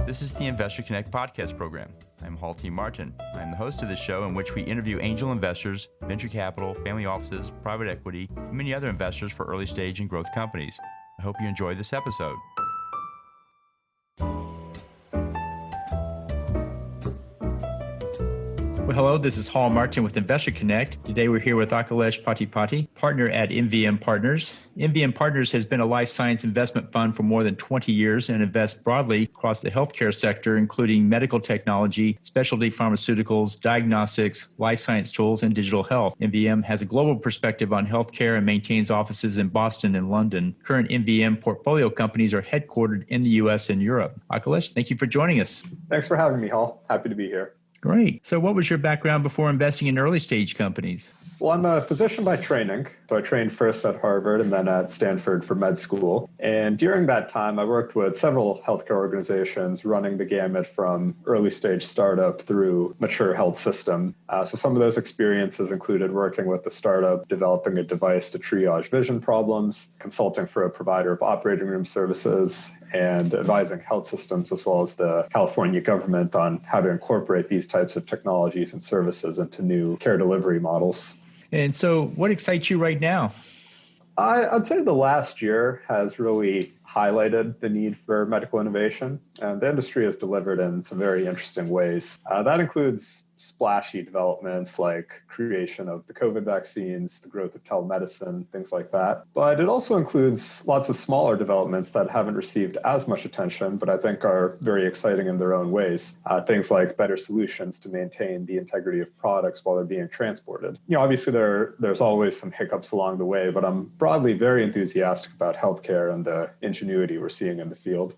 This is the Investor Connect podcast program. I'm Hall T. Martin. I'm the host of this show in which we interview angel investors, venture capital, family offices, private equity, and many other investors for early stage and growth companies. I hope you enjoy this episode. Well, hello, this is Hall Martin with Investor Connect. Today we're here with Akhilesh Pathipati, partner at MVM Partners. MVM Partners has been a life science investment fund for more than 20 years and invests broadly across the healthcare sector, including medical technology, specialty pharmaceuticals, diagnostics, life science tools, and digital health. MVM has a global perspective on healthcare and maintains offices in Boston and London. Current MVM portfolio companies are headquartered in the U.S. and Europe. Akhilesh, thank you for joining us. Thanks for having me, Hall. Happy to be here. Great. So what was your background before investing in early stage companies? Well, I'm a physician by training. So I trained first at Harvard and then at Stanford for med school. And during that time, I worked with several healthcare organizations running the gamut from early stage startup through mature health system. So some of those experiences included working with the startup, developing a device to triage vision problems, consulting for a provider of operating room services, and advising health systems as well as the California government on how to incorporate these types of technologies and services into new care delivery models. And so what excites you right now? I'd say the last year has really highlighted the need for medical innovation, and the industry has delivered in some very interesting ways. That includes splashy developments like creation of the COVID vaccines, the growth of telemedicine, things like that. But it also includes lots of smaller developments that haven't received as much attention, but I think are very exciting in their own ways. Things like better solutions to maintain the integrity of products while they're being transported. Obviously there's always some hiccups along the way, but I'm broadly very enthusiastic about healthcare and the ingenuity we're seeing in the field.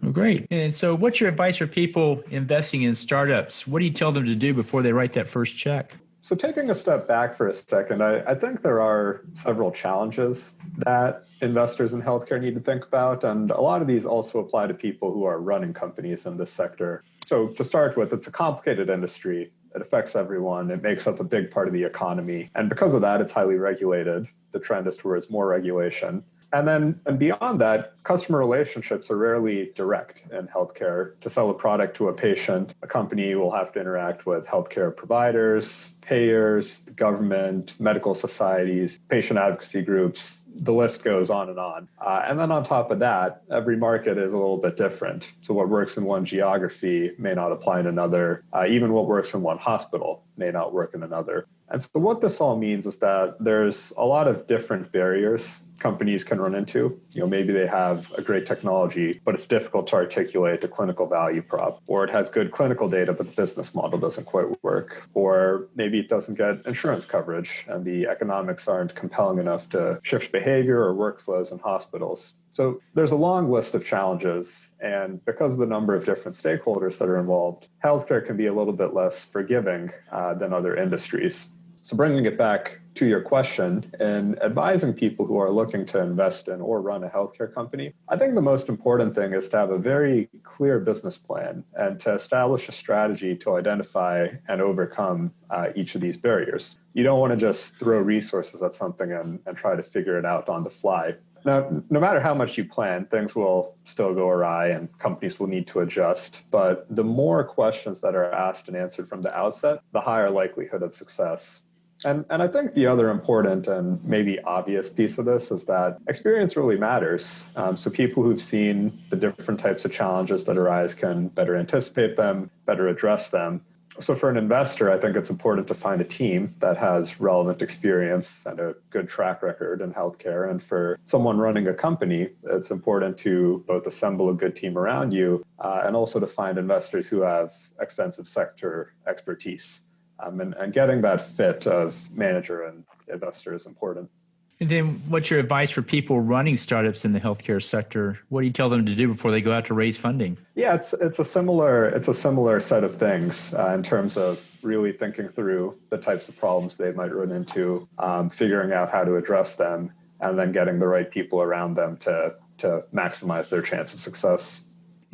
Well, great. And so what's your advice for people investing in startups? What do you tell them to do before they write that first check? So taking a step back for a second, I think there are several challenges that investors in healthcare need to think about. And a lot of these also apply to people who are running companies in this sector. So to start with, it's a complicated industry. It affects everyone. It makes up a big part of the economy. And because of that, it's highly regulated. The trend is towards more regulation. And beyond that, customer relationships are rarely direct in healthcare. To sell a product to a patient, a company will have to interact with healthcare providers, payers, the government, medical societies, patient advocacy groups. The list goes on and on. And then on top of that, every market is a little bit different. So what works in one geography may not apply in another. Even what works in one hospital may not work in another. And so what this all means is that there's a lot of different barriers companies can run into. Maybe they have a great technology, but it's difficult to articulate a clinical value prop, or it has good clinical data, but the business model doesn't quite work, or maybe it doesn't get insurance coverage and the economics aren't compelling enough to shift behavior or workflows in hospitals. So there's a long list of challenges, and because of the number of different stakeholders that are involved, healthcare can be a little bit less forgiving than other industries. So bringing it back to your question, in advising people who are looking to invest in or run a healthcare company, I think the most important thing is to have a very clear business plan and to establish a strategy to identify and overcome each of these barriers. You don't want to just throw resources at something and try to figure it out on the fly. Now, no matter how much you plan, things will still go awry and companies will need to adjust. But the more questions that are asked and answered from the outset, the higher likelihood of success. And I think the other important and maybe obvious piece of this is that experience really matters. So people who've seen the different types of challenges that arise can better anticipate them, better address them. So for an investor, I think it's important to find a team that has relevant experience and a good track record in healthcare. And for someone running a company, it's important to both assemble a good team around you and also to find investors who have extensive sector expertise. And getting that fit of manager and investor is important. And then what's your advice for people running startups in the healthcare sector? What do you tell them to do before they go out to raise funding? Yeah, it's a similar set of things in terms of really thinking through the types of problems they might run into, figuring out how to address them, and then getting the right people around them to maximize their chance of success.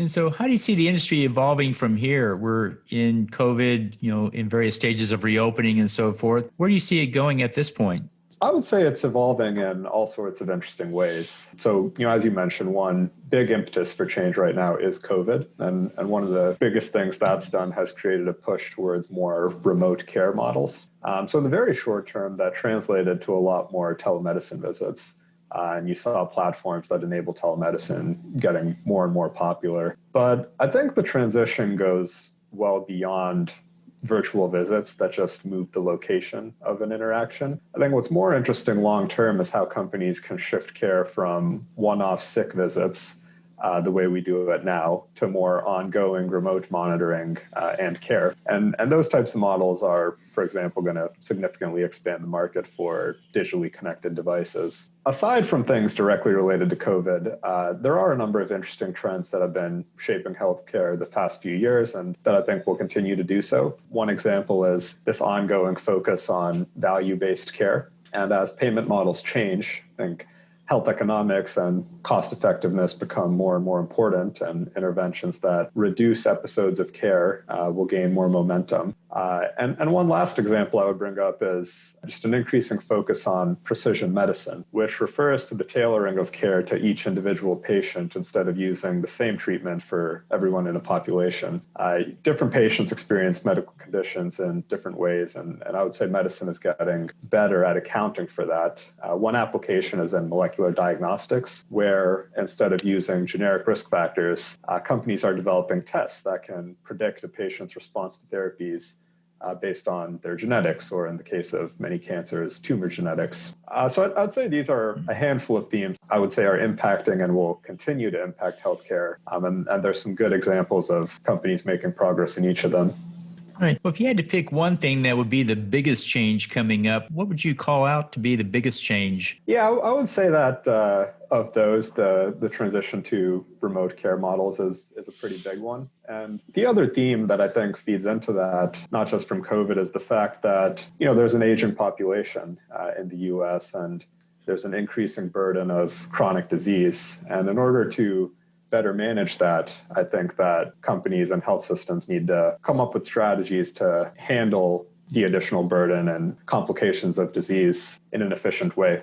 And so how do you see the industry evolving from here? We're in COVID, in various stages of reopening and so forth. Where do you see it going at this point? I would say it's evolving in all sorts of interesting ways. So, as you mentioned, one big impetus for change right now is COVID. And one of the biggest things that's done has created a push towards more remote care models. So in the very short term, that translated to a lot more telemedicine visits. And you saw platforms that enable telemedicine getting more and more popular. But I think the transition goes well beyond virtual visits that just move the location of an interaction. I think what's more interesting long term is how companies can shift care from one-off sick visits, the way we do it now, to more ongoing remote monitoring and care. And those types of models are, for example, going to significantly expand the market for digitally connected devices. Aside from things directly related to COVID, there are a number of interesting trends that have been shaping healthcare the past few years and that I think will continue to do so. One example is this ongoing focus on value-based care. And as payment models change, I think health economics and cost effectiveness become more and more important, and interventions that reduce episodes of care will gain more momentum. And one last example I would bring up is just an increasing focus on precision medicine, which refers to the tailoring of care to each individual patient instead of using the same treatment for everyone in a population. Different patients experience medical conditions in different ways, and I would say medicine is getting better at accounting for that. One application is in molecular diagnostics, where instead of using generic risk factors, companies are developing tests that can predict a patient's response to therapies based on their genetics, or in the case of many cancers, tumor genetics. So I'd say these are a handful of themes I would say are impacting and will continue to impact healthcare. And there's some good examples of companies making progress in each of them. Right. Well, if you had to pick one thing that would be the biggest change coming up, what would you call out to be the biggest change? Yeah, I would say that of those, the transition to remote care models is a pretty big one. And the other theme that I think feeds into that, not just from COVID, is the fact that, there's an aging population in the US, and there's an increasing burden of chronic disease. And in order to better manage that, I think that companies and health systems need to come up with strategies to handle the additional burden and complications of disease in an efficient way.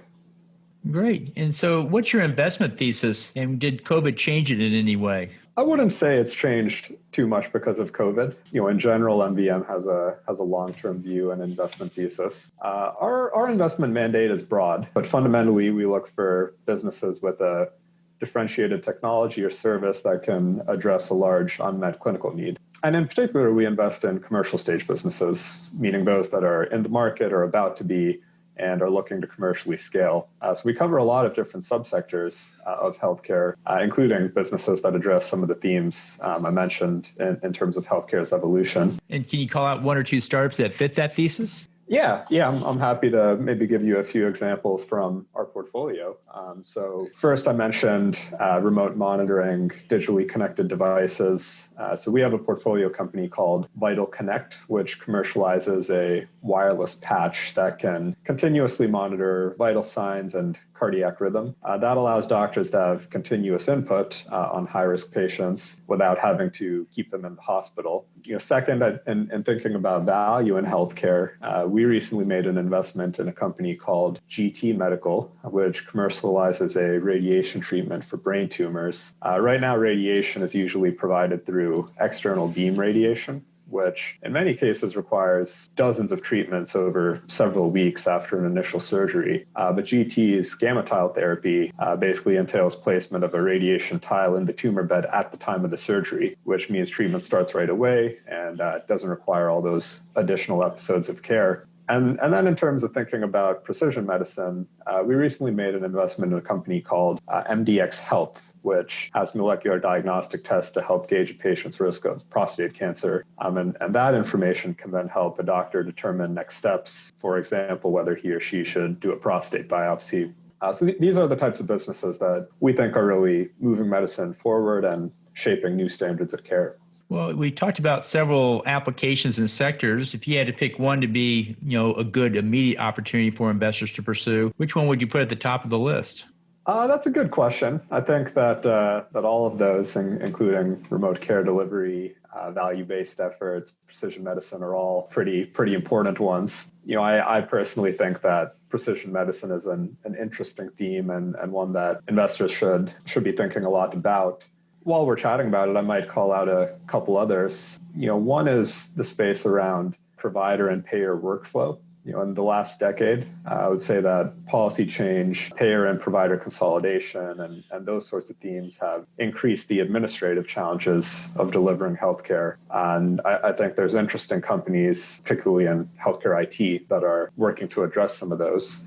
Great. And so what's your investment thesis, and did COVID change it in any way? I wouldn't say it's changed too much because of COVID. In general, MVM has a long-term view and investment thesis. Our investment mandate is broad, but fundamentally we look for businesses with a differentiated technology or service that can address a large unmet clinical need. And in particular, we invest in commercial stage businesses, meaning those that are in the market or about to be and are looking to commercially scale. So we cover a lot of different subsectors of healthcare, including businesses that address some of the themes I mentioned in terms of healthcare's evolution. And can you call out one or two startups that fit that thesis? Yeah, I'm happy to maybe give you a few examples from our portfolio. So first, I mentioned remote monitoring, digitally connected devices. So we have a portfolio company called Vital Connect, which commercializes a wireless patch that can continuously monitor vital signs and cardiac rhythm. That allows doctors to have continuous input on high-risk patients without having to keep them in the hospital. Second, in thinking about value in healthcare, we recently made an investment in a company called GT Medical, which commercializes a radiation treatment for brain tumors. Right now, radiation is usually provided through external beam radiation, which in many cases requires dozens of treatments over several weeks after an initial surgery. But GT's gamma tile therapy basically entails placement of a radiation tile in the tumor bed at the time of the surgery, which means treatment starts right away and doesn't require all those additional episodes of care. And then in terms of thinking about precision medicine, we recently made an investment in a company called MDX Health, which has molecular diagnostic tests to help gauge a patient's risk of prostate cancer. And that information can then help a doctor determine next steps, for example, whether he or she should do a prostate biopsy. So these are the types of businesses that we think are really moving medicine forward and shaping new standards of care. Well, we talked about several applications and sectors. If you had to pick one to be, a good immediate opportunity for investors to pursue, which one would you put at the top of the list? That's a good question. I think that all of those, including remote care delivery, value-based efforts, precision medicine, are all pretty important ones. I personally think that precision medicine is an interesting theme and one that investors should be thinking a lot about. While we're chatting about it, I might call out a couple others. One is the space around provider and payer workflow. In the last decade, I would say that policy change, payer and provider consolidation, and those sorts of themes have increased the administrative challenges of delivering healthcare. And I think there's interesting companies, particularly in healthcare IT, that are working to address some of those.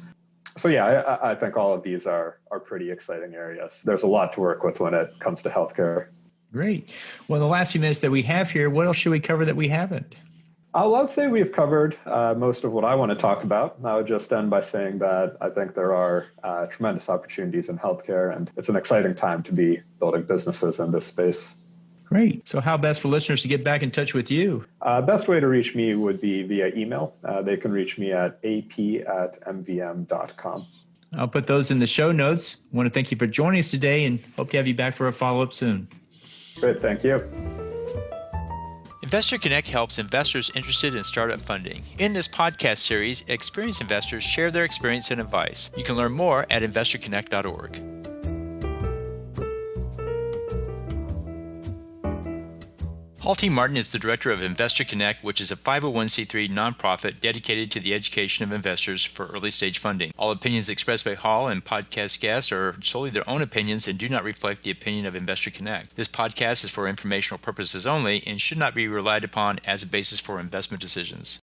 So yeah, I think all of these are pretty exciting areas. There's a lot to work with when it comes to healthcare. Great. Well, in the last few minutes that we have here, what else should we cover that we haven't? I'd say we've covered most of what I want to talk about. I would just end by saying that I think there are tremendous opportunities in healthcare, and it's an exciting time to be building businesses in this space. Great. So how best for listeners to get back in touch with you? Best way to reach me would be via email. They can reach me at ap@mvm.com. I'll put those in the show notes. I want to thank you for joining us today and hope to have you back for a follow-up soon. Great. Thank you. Investor Connect helps investors interested in startup funding. In this podcast series, experienced investors share their experience and advice. You can learn more at investorconnect.org. Paul T. Martin is the director of Investor Connect, which is a 501c3 nonprofit dedicated to the education of investors for early-stage funding. All opinions expressed by Hall and podcast guests are solely their own opinions and do not reflect the opinion of Investor Connect. This podcast is for informational purposes only and should not be relied upon as a basis for investment decisions.